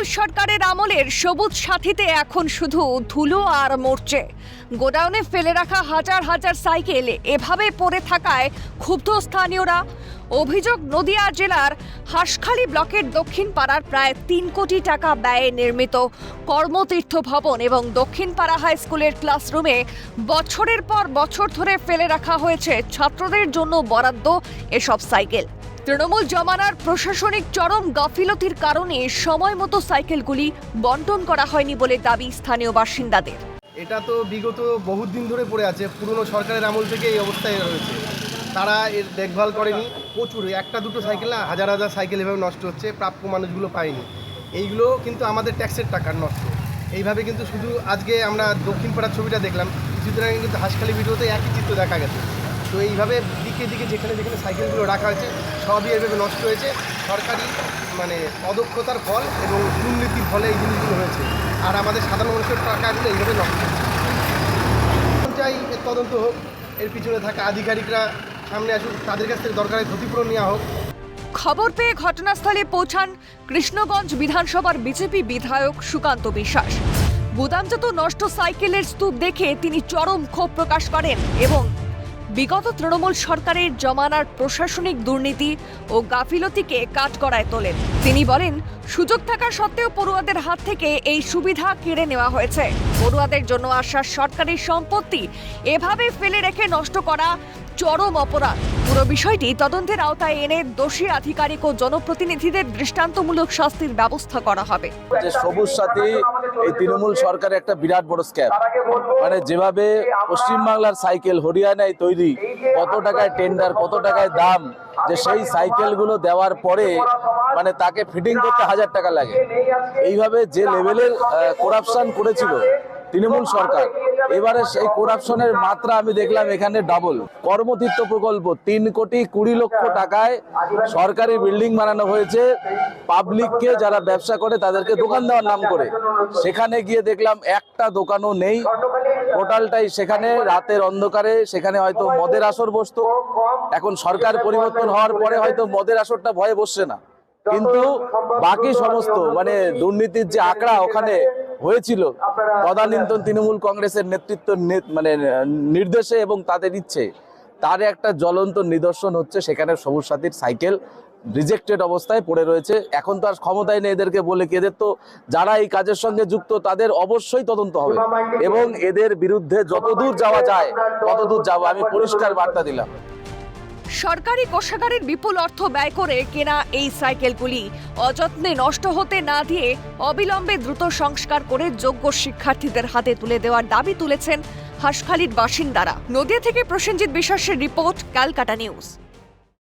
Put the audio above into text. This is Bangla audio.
তৃণমূল সরকারের আমলের সবুজ সাথীতে এখন শুধু ধুলো আর মরছে। গোডাউনে ফেলে রাখা হাজার হাজার সাইকেল এভাবে পড়ে থাকায় ক্ষুব্ধ স্থানীয়রা। অভিযোগ, নদিয়া জেলার হাঁসখালি ব্লকের দক্ষিণ পাড়ার প্রায় ৩ কোটি টাকা ব্যয়ে নির্মিত কর্মতীর্থ ভবন এবং দক্ষিণ পাড়া হাই স্কুলের ক্লাসরুমে বছরের পর বছর ধরে ফেলে রাখা হয়েছে ছাত্রদের জন্য বরাদ্দ এসব সাইকেল। তৃণমূল জমানার প্রশাসনিক চরম গাফিলতির কারণে সময় মতো সাইকেলগুলি বন্টন করা হয়নি বলে দাবি স্থানীয় বাসিন্দাদের। এটা তো বিগত বহুত দিন ধরে পড়ে আছে, পুরনো সরকারের আমল থেকে এই অবস্থায় রয়েছে। তারা এর দেখভাল করেনি। প্রচুর একটা দুটো সাইকেল না, হাজার হাজার সাইকেল এভাবে নষ্ট হচ্ছে, প্রাপ্য মানুষগুলো পায়নি। এইগুলো কিন্তু আমাদের ট্যাক্সের টাকার নষ্ট। এইভাবে কিন্তু শুধু আজকে আমরা দক্ষিণ পাড়ার ছবিটা দেখলাম, কিছুদিন আগে কিন্তু হাঁসখালি ভিডিওতে একই চিত্র দেখা গেছে। তো এইভাবে দিকে দিকে যেখানে যেখানে সাইকেলগুলো রাখা হয়েছে সবই এইভাবে নষ্ট হয়েছে। সরকারি অদক্ষতার ফল এবং দুর্নীতির ফলে এই জিনিসগুলো হয়েছে। আর আমাদের সাধারণ মানুষের টাকাগুলো এইভাবে নষ্ট হচ্ছে। চাই এর তদন্ত হোক, এর পিছনে থাকা আধিকারিকরা সামনে আসুক, তাদের কাছ থেকে দরকারের ক্ষতিপূরণ নেওয়া হোক। খবর পেয়ে ঘটনাস্থলে পৌঁছান কৃষ্ণগঞ্জ বিধানসভার বিজেপি বিধায়ক সুকান্ত বিশ্বাস। গুদামজাত নষ্ট সাইকেলের স্তূপ দেখে তিনি চরম ক্ষোভ প্রকাশ করেন এবং বিগত তৃণমূল সরকারের জমানার প্রশাসনিক দুর্নীতি ও গাফিলতিকে কাঠগড়ায় তোলেন। তিনি বলেন, সুযোগ থাকা সত্ত্বেও পড়ুয়াদের হাত থেকে এই সুবিধা কেড়ে নেওয়া হয়েছে। পড়ুয়াদের জন্য আসা সরকারি সম্পত্তি এভাবে ফেলে রেখে নষ্ট করা চরম অপরাধ। পুরো বিষয়টি তদন্তের আওতায় এনে দোষী আধিকারিক ও জনপ্রতিনিধিদের দৃষ্টান্তমূলক শাস্তির ব্যবস্থা করা হবে। যে সবুজ সাথী এই তৃণমূল সরকারের একটা বিরাট বড় স্ক্যাম। যেভাবে পশ্চিমবাংলার সাইকেল হরিয়ানায় তৈরি, কত টাকায় টেন্ডার, কত টাকায় দাম, যে সেই সাইকেলগুলো দেওয়ার পরে তাকে ফিটিং করতে 1000 টাকা লাগে। এইভাবে যে লেভেলের করাপশন করেছিল তৃণমূল সরকার, এবারে সেই করাপশনের মাত্রা আমি দেখলাম এখানে ডাবল। কর্মতীর্থ প্রকল্প 3,20,00,000 টাকায় সরকারি বিল্ডিং বানানো হয়েছে পাবলিককে, যারা ব্যবসা করে তাদেরকে দোকান দেওয়ার নাম করে। সেখানে গিয়ে দেখলাম একটা দোকানও নেই। টোটালটাই সেখানে রাতের অন্ধকারে, সেখানে হয়তো মদের আসর বসতো। এখন সরকার পরিবর্তন হওয়ার পরে হয়তো মদের আসরটা ভয়ে বসছে না, কিন্তু বাকি সমস্ত দুর্নীতির যে আঁকড়া ওখানে হয়েছিল তদানীন্তন তৃণমূল কংগ্রেসের নেতৃত্ব নির্দেশে এবং তাদের ইচ্ছে, তার একটা জ্বলন্ত নিদর্শন হচ্ছে সেখানে সবুজ সাথীর সাইকেল রিজেক্টেড অবস্থায় পড়ে রয়েছে। এখন তো আর ক্ষমতায় নেই এদেরকে বলে কি, এদের তো যারা এই কাজের সঙ্গে যুক্ত তাদের অবশ্যই তদন্ত হবে এবং এদের বিরুদ্ধে যতদূর যাওয়া যায় ততদূর যাবো, আমি পরিষ্কার বার্তা দিলাম। সরকারি কোষাগারের বিপুল অর্থ ব্যয় করে কেনা এই সাইকেলগুলি অযত্নে নষ্ট হতে না দিয়ে অবিলম্বে দ্রুত সংস্কার করে যোগ্য শিক্ষার্থীদের হাতে তুলে দেওয়ার দাবি তুলেছেন হাঁসখালির বাসিন্দারা। নদিয়া থেকে প্রসেনজিৎ বিশ্বাসের রিপোর্ট, ক্যালকাটা নিউজ।